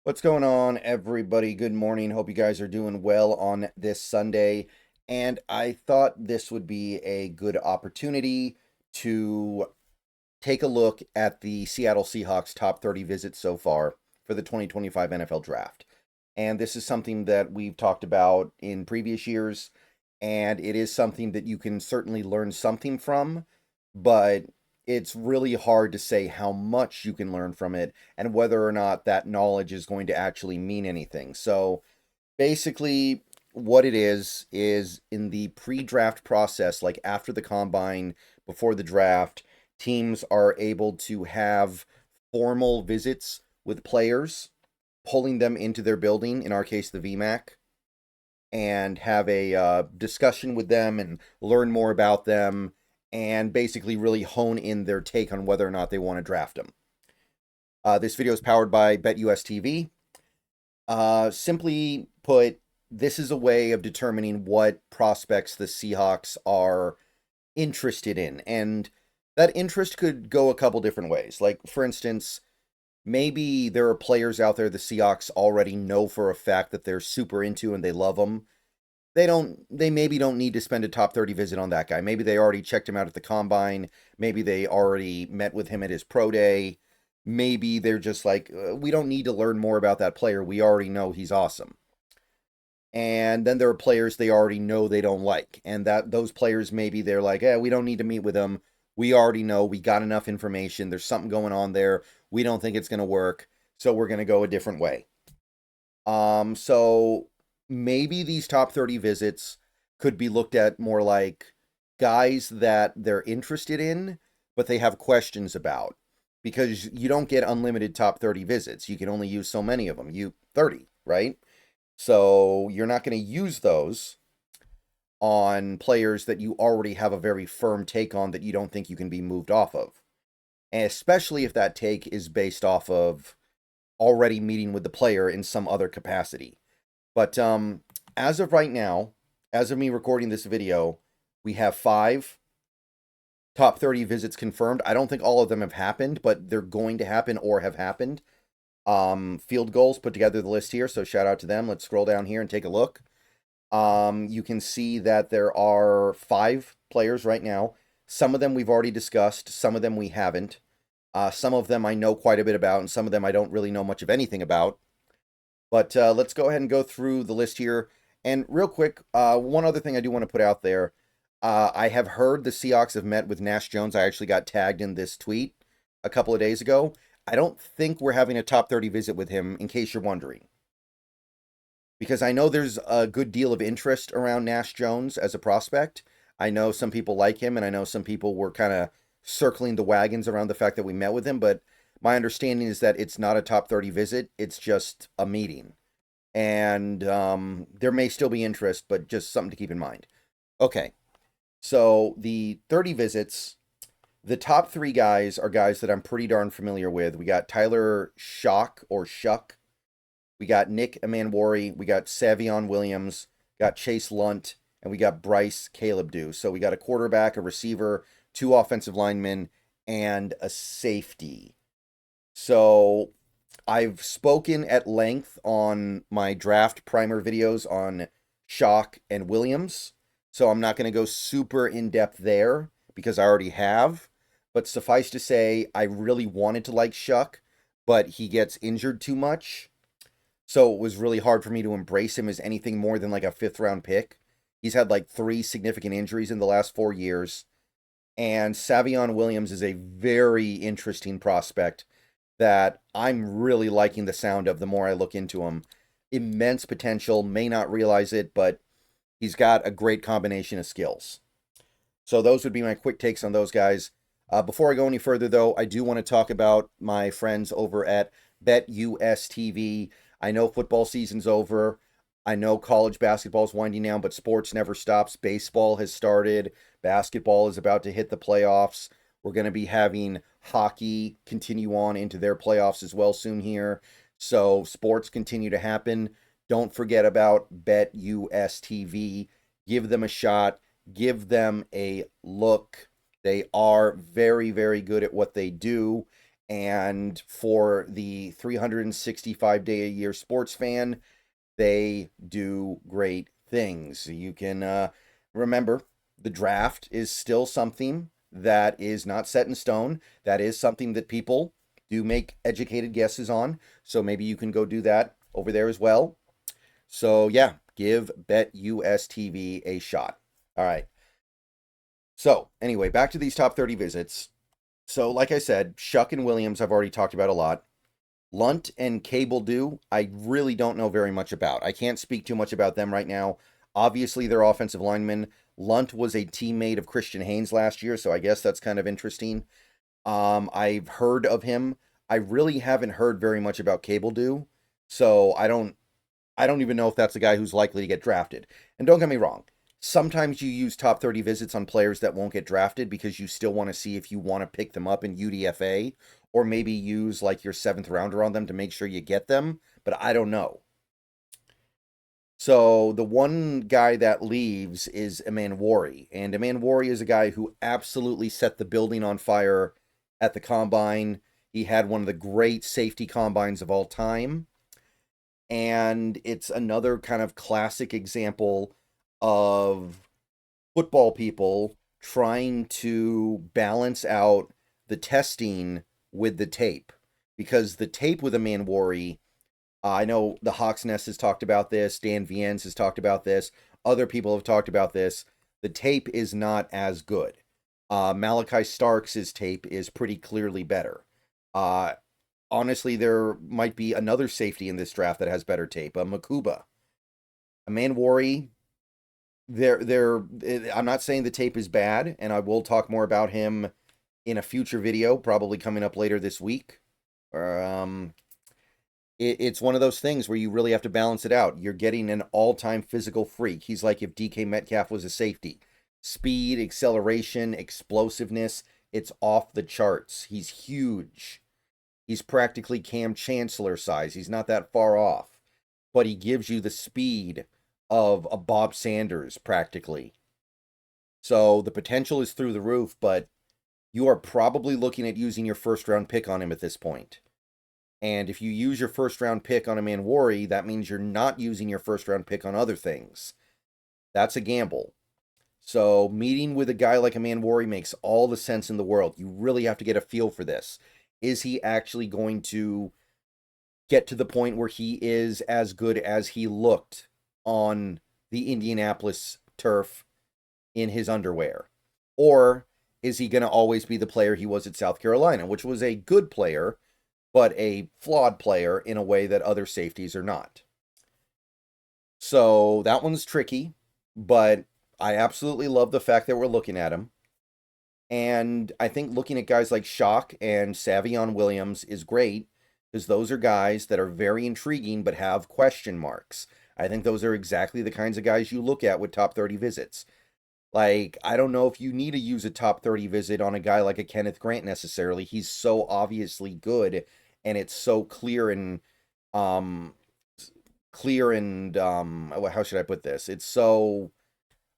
What's going on, everybody? Good morning. Hope you guys are doing well on this Sunday. And I thought this would be a good opportunity to take a look at the Seattle Seahawks top 30 visits so far for the 2025 NFL Draft. And this is something that we've talked about in previous years, and it is something that you can certainly learn something from, but it's really hard to say how much you can learn from it and whether or not that knowledge is going to actually mean anything. So basically, what it is in the pre-draft process, like after the combine, before the draft, teams are able to have formal visits with players, pulling them into their building, in our case, the VMAC, and have a discussion with them and learn more about them and basically really hone in their take on whether or not they want to draft them. This video is powered by BetUS TV. Simply put, this is a way of determining what prospects the Seahawks are interested in. And that interest could go a couple different ways. Like, for instance, maybe there are players out there the Seahawks already know for a fact that they're super into and they love them. They maybe don't need to spend a top 30 visit on that guy. Maybe they already checked him out at the combine. Maybe they already met with him at his pro day. Maybe they're just like, we don't need to learn more about that player. We already know he's awesome. And then there are players they already know they don't like. And that those players, maybe they're like, we don't need to meet with them. We already know, we got enough information. There's something going on there. We don't think it's going to work. So we're going to go a different way. So maybe these top 30 visits could be looked at more like guys that they're interested in, but they have questions about. Because you don't get unlimited top 30 visits. You can only use so many of them. 30, right? So you're not going to use those on players that you already have a very firm take on that you don't think you can be moved off of. And especially if that take is based off of already meeting with the player in some other capacity. But as of right now, as of me recording this video, we have 5 top 30 visits confirmed. I don't think all of them have happened, but they're going to happen or have happened. Field Goals put together the list here, so shout out to them. Let's scroll down here and take a look. You can see that there are 5 players right now. Some of them we've already discussed, some of them we haven't. Some of them I know quite a bit about, and some of them I don't really know much of anything about. But let's go ahead and go through the list here. And real quick, one other thing I do want to put out there. I have heard the Seahawks have met with Nash Jones. I actually got tagged in this tweet a couple of days ago. I don't think we're having a top 30 visit with him, in case you're wondering. Because I know there's a good deal of interest around Nash Jones as a prospect. I know some people like him, and I know some people were kind of circling the wagons around the fact that we met with him, but my understanding is that it's not a top 30 visit, it's just a meeting. And there may still be interest, but just something to keep in mind. Okay, so the 30 visits, the top 3 guys are guys that I'm pretty darn familiar with. We got Tyler Shock or Shuck. We got Nick Emanwari. We got Savion Williams. Got Chase Lunt. And we got Bryce Caleb. So we got a quarterback, a receiver, 2 offensive linemen, and a safety. So I've spoken at length on my draft primer videos on Shock and Williams. So I'm not going to go super in-depth there because I already have. But suffice to say, I really wanted to like Shuck, but he gets injured too much. So it was really hard for me to embrace him as anything more than like a 5th-round pick. He's had like 3 significant injuries in the last 4 years. And Savion Williams is a very interesting prospect that I'm really liking the sound of the more I look into him. Immense potential, may not realize it, but he's got a great combination of skills. So those would be my quick takes on those guys. Before I go any further, though, I do want to talk about my friends over at BetUS TV. I know football season's over. I know college basketball's winding down, but sports never stops. Baseball has started. Basketball is about to hit the playoffs. We're going to be having hockey continue on into their playoffs as well soon here. So sports continue to happen. Don't forget about BetUS TV. Give them a shot. Give them a look. They are very, very good at what they do. And for the 365-day-a-year sports fan, they do great things. You can remember the draft is still something that is not set in stone. That is something that people do make educated guesses on. So maybe you can go do that over there as well. So yeah, give BetUS TV a shot. All right. So anyway, back to these top 30 visits. So like I said, Shuck and Williams I've already talked about a lot. Lunt and Cable Do, I really don't know very much about. I can't speak too much about them right now. Obviously, they're offensive linemen. Lunt was a teammate of Christian Haynes last year, so I guess that's kind of interesting. I've heard of him. I really haven't heard very much about Cable Do, so I don't even know if that's a guy who's likely to get drafted. And don't get me wrong, sometimes you use top 30 visits on players that won't get drafted because you still want to see if you want to pick them up in UDFA, or maybe use like your 7th rounder on them to make sure you get them, but I don't know. So the one guy that leaves is Amanwari, and Amanwari is a guy who absolutely set the building on fire at the combine. He had one of the great safety combines of all time, and it's another kind of classic example of football people trying to balance out the testing with the tape, because the tape with Amanwari, I know the Hawks Nest has talked about this, Dan Viennes has talked about this, other people have talked about this. The tape is not as good. Malachi Starks' tape is pretty clearly better. Honestly, there might be another safety in this draft that has better tape, Makuba. Amanwari, I'm not saying the tape is bad, and I will talk more about him in a future video, probably coming up later this week. It's one of those things where you really have to balance it out. You're getting an all-time physical freak. He's like if DK Metcalf was a safety. Speed, acceleration, explosiveness, it's off the charts. He's huge. He's practically Cam Chancellor size. He's not that far off. But he gives you the speed of a Bob Sanders, practically. So the potential is through the roof, but you are probably looking at using your first-round pick on him at this point. And if you use your first-round pick on Amanwari, that means you're not using your first-round pick on other things. That's a gamble. So meeting with a guy like Amanwari makes all the sense in the world. You really have to get a feel for this. Is he actually going to get to the point where he is as good as he looked on the Indianapolis turf in his underwear? Or is he going to always be the player he was at South Carolina, which was a good player, but a flawed player in a way that other safeties are not? So that one's tricky, but I absolutely love the fact that we're looking at him. And I think looking at guys like Shock and Savion Williams is great, because those are guys that are very intriguing but have question marks. I think those are exactly the kinds of guys you look at with top 30 visits. Like, I don't know if you need to use a top 30 visit on a guy like a Kenneth Grant necessarily. He's so obviously good, and it's so clear and how should I put this? It's so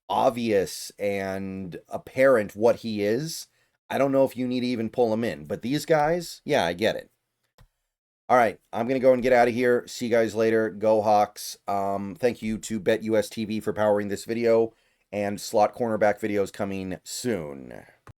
obvious and apparent what he is. I don't know if you need to even pull him in, but these guys, yeah, I get it. All right, I'm going to go and get out of here. See you guys later. Go Hawks. Thank you to BetUS TV for powering this video, and slot cornerback videos coming soon.